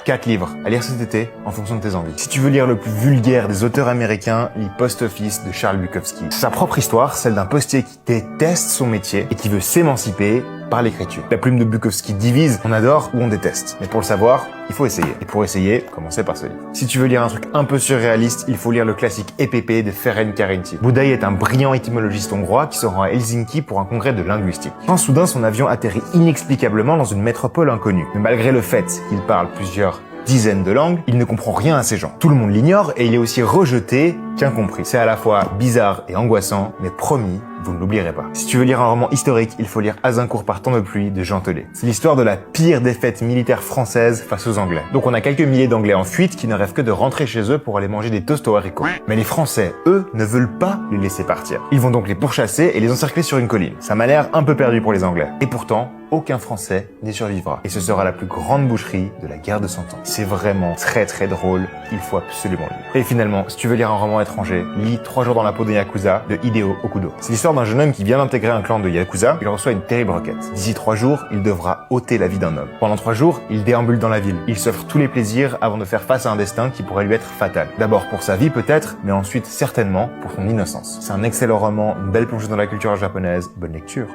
4 livres à lire cet été en fonction de tes envies. Si tu veux lire le plus vulgaire des auteurs américains, lis Post Office de Charles Bukowski. C'est sa propre histoire, celle d'un postier qui déteste son métier et qui veut s'émanciper par l'écriture. La plume de Bukowski divise, on adore ou on déteste. Mais pour le savoir, il faut essayer. Et pour essayer, commencez par ce livre. Si tu veux lire un truc un peu surréaliste, il faut lire le classique Épopée de Ferenc Karinti. Budai est un brillant étymologiste hongrois qui se rend à Helsinki pour un congrès de linguistique. Quand soudain son avion atterrit inexplicablement dans une métropole inconnue. Mais malgré le fait qu'il parle plusieurs dizaines de langues, il ne comprend rien à ces gens. Tout le monde l'ignore et il est aussi rejeté qu'incompris. C'est à la fois bizarre et angoissant, mais promis, vous ne l'oublierez pas. Si tu veux lire un roman historique, il faut lire Azincourt par temps de pluie de Jean Telet. C'est l'histoire de la pire défaite militaire française face aux Anglais. Donc on a quelques milliers d'Anglais en fuite qui ne rêvent que de rentrer chez eux pour aller manger des toasts au haricot. Mais les Français, eux, ne veulent pas les laisser partir. Ils vont donc les pourchasser et les encercler sur une colline. Ça m'a l'air un peu perdu pour les Anglais. Et pourtant, aucun Français n'y survivra. Et ce sera la plus grande boucherie de la guerre de 100 ans. C'est vraiment très drôle, il faut absolument lire. Et finalement, si tu veux lire un roman étranger, lis 3 jours dans la peau de Yakuza de Hideo Okudo. C'est l'histoire d'un jeune homme qui vient d'intégrer un clan de Yakuza, il reçoit une terrible requête. D'ici 3 jours, il devra ôter la vie d'un homme. Pendant 3 jours, il déambule dans la ville. Il s'offre tous les plaisirs avant de faire face à un destin qui pourrait lui être fatal. D'abord pour sa vie peut-être, mais ensuite certainement pour son innocence. C'est un excellent roman, une belle plongée dans la culture japonaise. Bonne lecture.